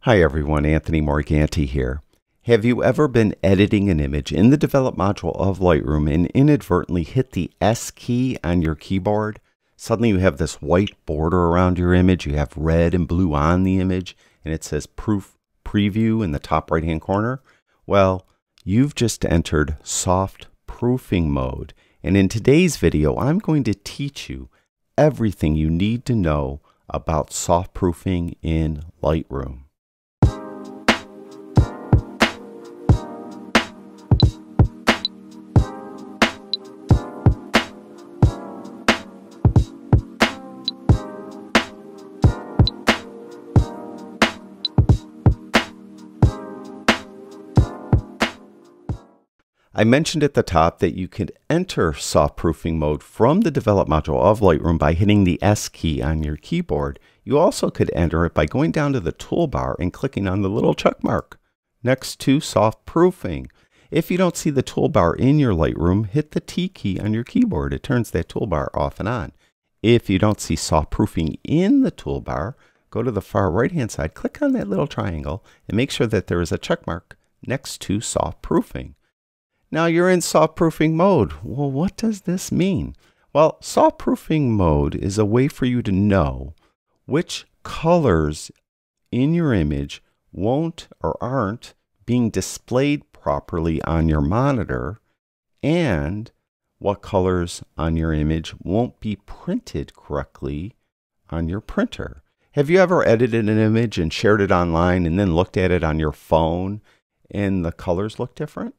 Hi everyone, Anthony Morganti here. Have you ever been editing an image in the Develop module of Lightroom and inadvertently hit the S key on your keyboard? Suddenly you have this white border around your image, you have red and blue on the image, and it says Proof Preview in the top right hand corner. Well, you've just entered soft proofing mode, and in today's video I'm going to teach you everything you need to know about soft proofing in Lightroom. I mentioned at the top that you could enter soft proofing mode from the Develop module of Lightroom by hitting the S key on your keyboard. You also could enter it by going down to the toolbar and clicking on the little check mark next to soft proofing. If you don't see the toolbar in your Lightroom, hit the T key on your keyboard. It turns that toolbar off and on. If you don't see soft proofing in the toolbar, go to the far right hand side, click on that little triangle, and make sure that there is a check mark next to soft proofing. Now you're in soft proofing mode. Well, what does this mean? Well, soft proofing mode is a way for you to know which colors in your image won't or aren't being displayed properly on your monitor, and what colors on your image won't be printed correctly on your printer. Have you ever edited an image and shared it online and then looked at it on your phone and the colors look different?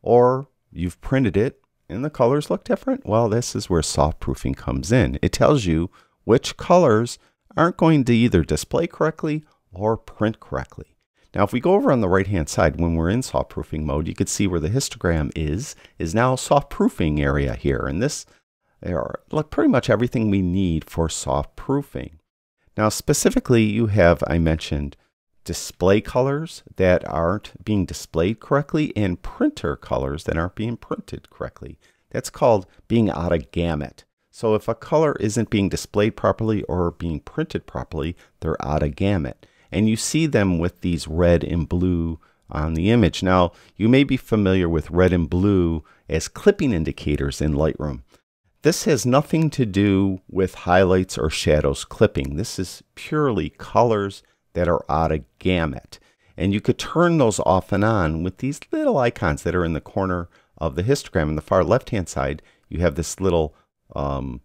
Or you've printed it and the colors look different? Well, this is where soft proofing comes in. It tells you which colors aren't going to either display correctly or print correctly. Now, if we go over on the right hand side, when we're in soft proofing mode, you can see where the histogram is now soft proofing area here. And this are pretty much everything we need for soft proofing. Now, specifically, you have, I mentioned, display colors that aren't being displayed correctly and printer colors that aren't being printed correctly. That's called being out of gamut. So if a color isn't being displayed properly or being printed properly, they're out of gamut. And you see them with these red and blue on the image. Now, you may be familiar with red and blue as clipping indicators in Lightroom. This has nothing to do with highlights or shadows clipping. This is purely colors that are out of gamut. And you could turn those off and on with these little icons that are in the corner of the histogram. On the far left-hand side, you have this little kind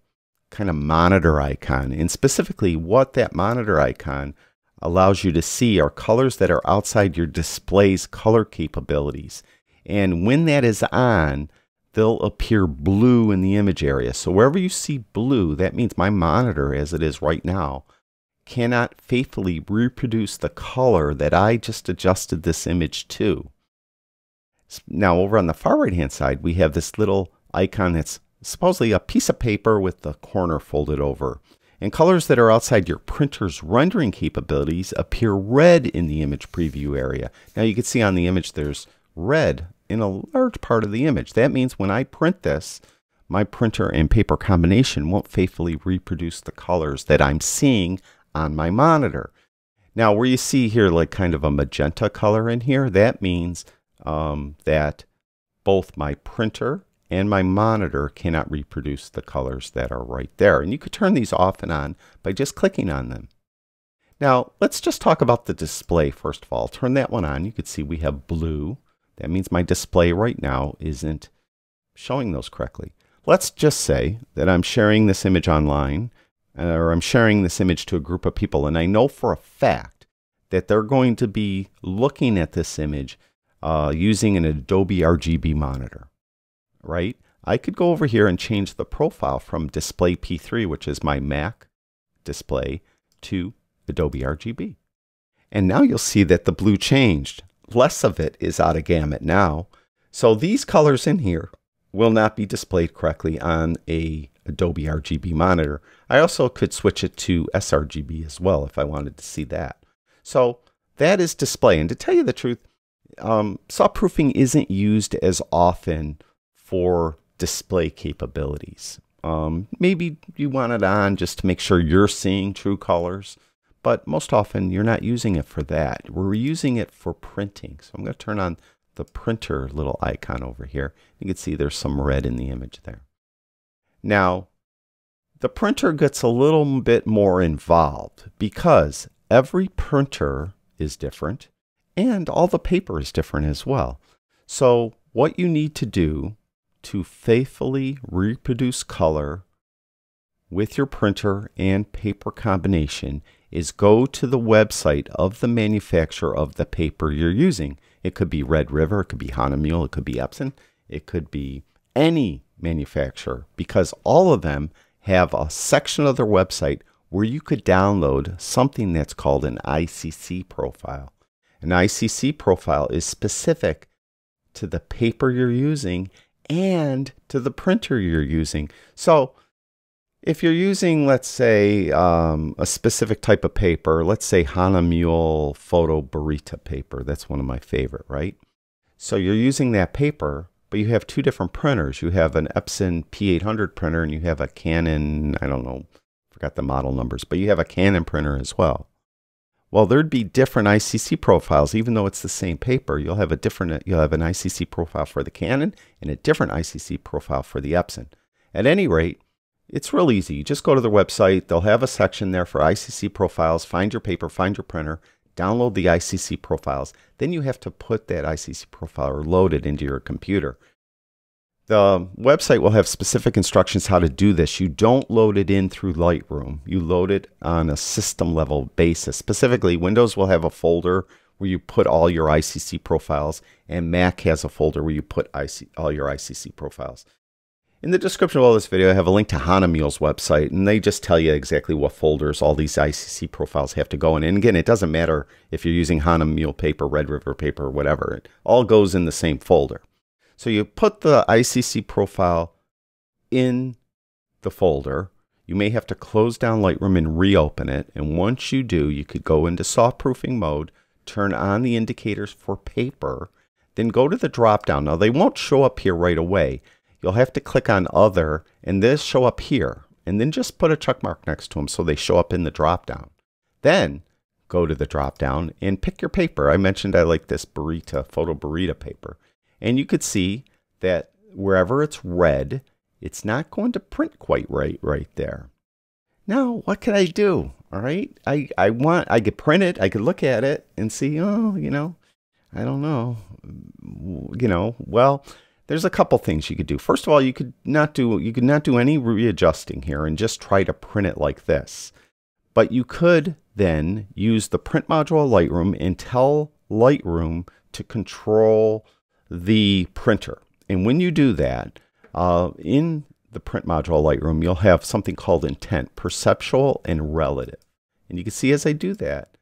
of monitor icon. And specifically, what that monitor icon allows you to see are colors that are outside your display's color capabilities. And when that is on, they'll appear blue in the image area. So wherever you see blue, that means my monitor, as it is right now, cannot faithfully reproduce the color that I just adjusted this image to. Now over on the far right hand side, we have this little icon that's supposedly a piece of paper with the corner folded over. And colors that are outside your printer's rendering capabilities appear red in the image preview area. Now you can see on the image there's red in a large part of the image. That means when I print this, my printer and paper combination won't faithfully reproduce the colors that I'm seeing on my monitor. Now where you see here like kind of a magenta color in here, that means that both my printer and my monitor cannot reproduce the colors that are right there. And you could turn these off and on by just clicking on them. Now let's just talk about the display first of all. Turn that one on. You can see we have blue. That means my display right now isn't showing those correctly. Let's just say that I'm sharing this image online, or I'm sharing this image to a group of people, and I know for a fact that they're going to be looking at this image using an Adobe RGB monitor, right? I could go over here and change the profile from Display P3, which is my Mac display, to Adobe RGB. And now you'll see that the blue changed. Less of it is out of gamut now. So these colors in here will not be displayed correctly on a Adobe RGB monitor. I also could switch it to sRGB as well if I wanted to see that. So that is display. And to tell you the truth, soft proofing isn't used as often for display capabilities. Maybe you want it on just to make sure you're seeing true colors, but most often you're not using it for that. We're using it for printing. So I'm going to turn on the printer little icon over here. You can see there's some red in the image there. Now, the printer gets a little bit more involved because every printer is different and all the paper is different as well. So what you need to do to faithfully reproduce color with your printer and paper combination is go to the website of the manufacturer of the paper you're using. It could be Red River, it could be Hahnemühle, it could be Epson, it could be any manufacturer, because all of them have a section of their website where you could download something that's called an ICC profile. An ICC profile is specific to the paper you're using and to the printer you're using. So if you're using, let's say, a specific type of paper, let's say Hahnemühle Photo Burita paper, that's one of my favorite, right? So you're using that paper, but you have two different printers. You have an Epson P800 printer and you have a Canon, I don't know, forgot the model numbers, but you have a Canon printer as well. Well, there'd be different ICC profiles, even though it's the same paper. You'll have an ICC profile for the Canon and a different ICC profile for the Epson. At any rate, it's real easy. You just go to their website. They'll have a section there for ICC profiles. Find your paper, find your printer, download the ICC profiles. Then you have to put that ICC profile or load it into your computer. The website will have specific instructions how to do this. You don't load it in through Lightroom. You load it on a system level basis. Specifically, Windows will have a folder where you put all your ICC profiles, and Mac has a folder where you put all your ICC profiles. In the description of all this video, I have a link to Hahnemühle's website, and they just tell you exactly what folders all these ICC profiles have to go in. And again, it doesn't matter if you're using Hahnemühle paper, Red River paper, or whatever. It all goes in the same folder. So you put the ICC profile in the folder. You may have to close down Lightroom and reopen it. And once you do, you could go into soft proofing mode, turn on the indicators for paper, then go to the drop down. Now, they won't show up here right away. You'll have to click on Other, and they'll show up here. And then just put a check mark next to them so they show up in the drop down. Then go to the drop down and pick your paper. I mentioned I like this Burita, Photo Burita paper. And you could see that wherever it's red, it's not going to print quite right there. Now, what can I do? All right, I could print it, I could look at it and see, oh, I don't know, well, there's a couple things you could do. First of all, you could not do any readjusting here and just try to print it like this. But you could then use the print module of Lightroom and tell Lightroom to control the printer. And when you do that, in the print module of Lightroom, you'll have something called intent, perceptual and relative. And you can see as I do that,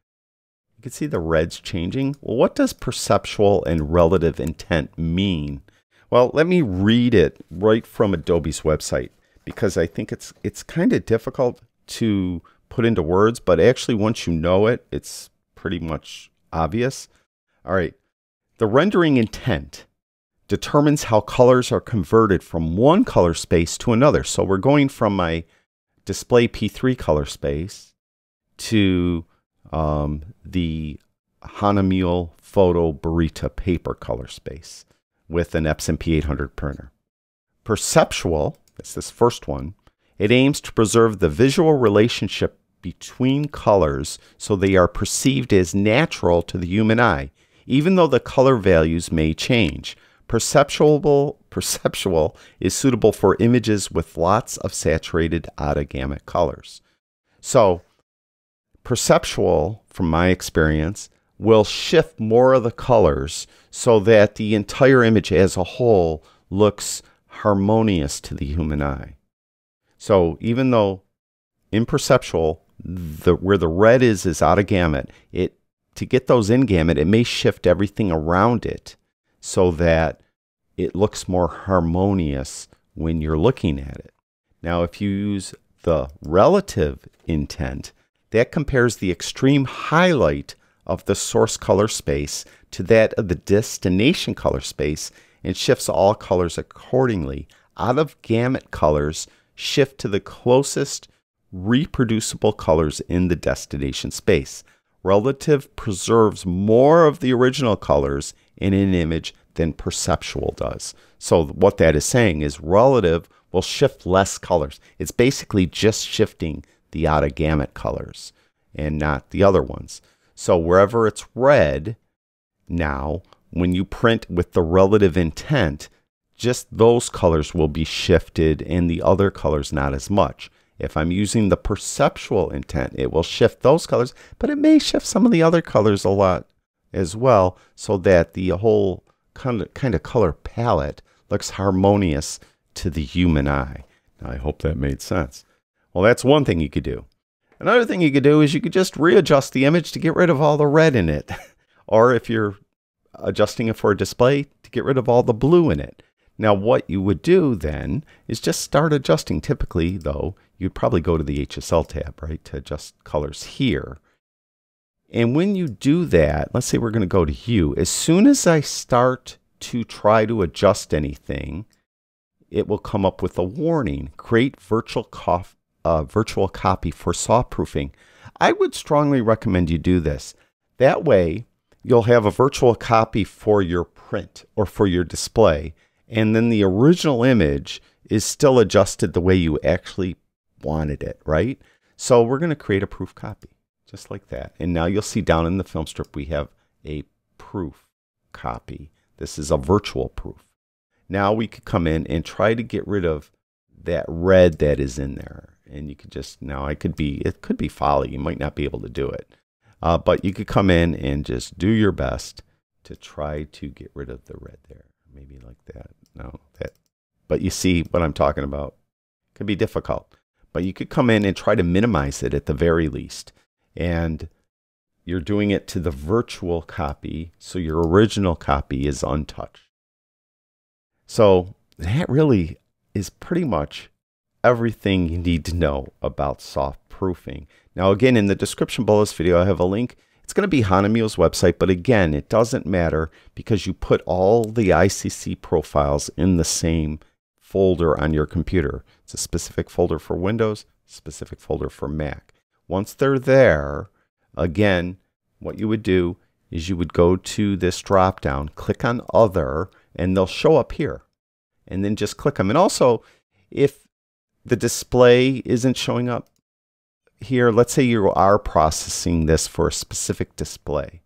you can see the reds changing. Well, what does perceptual and relative intent mean? Well, let me read it right from Adobe's website, because I think it's kind of difficult to put into words, but actually once you know it, it's pretty much obvious. All right. The rendering intent determines how colors are converted from one color space to another. So we're going from my display P3 color space to the Hahnemühle Photo Burita paper color space with an Epson P800 printer. Perceptual, that's this first one, it aims to preserve the visual relationship between colors so they are perceived as natural to the human eye, even though the color values may change. Perceptual is suitable for images with lots of saturated out of gamut colors. So perceptual, from my experience, will shift more of the colors so that the entire image as a whole looks harmonious to the human eye. So even though in perceptual, where the red is out of gamut, to get those in gamut, it may shift everything around it so that it looks more harmonious when you're looking at it. Now, if you use the relative intent, that compares the extreme highlight of the source color space to that of the destination color space and shifts all colors accordingly. Out of gamut colors shift to the closest reproducible colors in the destination space. Relative preserves more of the original colors in an image than perceptual does. So what that is saying is relative will shift less colors. It's basically just shifting the out of gamut colors and not the other ones. So wherever it's red, now when you print with the relative intent, just those colors will be shifted and the other colors not as much. If I'm using the perceptual intent, it will shift those colors, but it may shift some of the other colors a lot as well, so that the whole kind of color palette looks harmonious to the human eye. Now, I hope that made sense. Well, that's one thing you could do. Another thing you could do is you could just readjust the image to get rid of all the red in it. Or if you're adjusting it for a display, to get rid of all the blue in it. Now, what you would do then is just start adjusting. Typically, though, you'd probably go to the HSL tab, right, to adjust colors here. And when you do that, let's say we're going to go to hue. As soon as I start to try to adjust anything, it will come up with a warning. Create virtual copy for soft proofing. I would strongly recommend you do this. That way, you'll have a virtual copy for your print or for your display. And then the original image is still adjusted the way you actually wanted it, right? So we're going to create a proof copy, just like that. And now you'll see down in the film strip, we have a proof copy. This is a virtual proof. Now we could come in and try to get rid of that red that is in there. And you could just, now it could be folly. You might not be able to do it. But you could come in and just do your best to try to get rid of the red there. Maybe like that. No, that. But you see what I'm talking about. It could be difficult. But you could come in and try to minimize it at the very least. And you're doing it to the virtual copy, so your original copy is untouched. So that really is pretty much everything you need to know about soft proofing. Now, again, in the description below this video, I have a link. It's going to be Hanamu's website, but again, it doesn't matter because you put all the ICC profiles in the same folder on your computer. It's a specific folder for Windows, specific folder for Mac. Once they're there, again, what you would do is you would go to this drop down, click on Other, and they'll show up here. And then just click them. And also, if the display isn't showing up here, let's say you are processing this for a specific display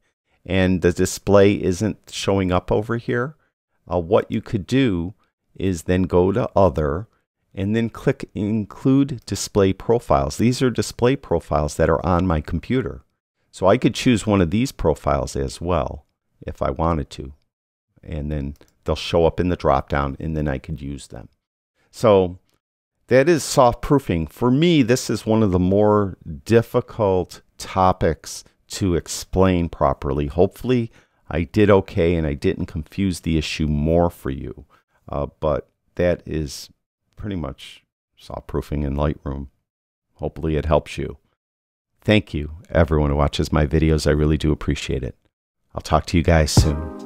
and the display isn't showing up over here, what you could do is then go to Other and then click Include Display Profiles. These are display profiles that are on my computer. So I could choose one of these profiles as well if I wanted to. And then they'll show up in the drop down and then I could use them. So that is soft proofing. For me, this is one of the more difficult topics to explain properly. Hopefully, I did okay and I didn't confuse the issue more for you. But that is pretty much soft proofing in Lightroom. Hopefully, it helps you. Thank you, everyone who watches my videos. I really do appreciate it. I'll talk to you guys soon.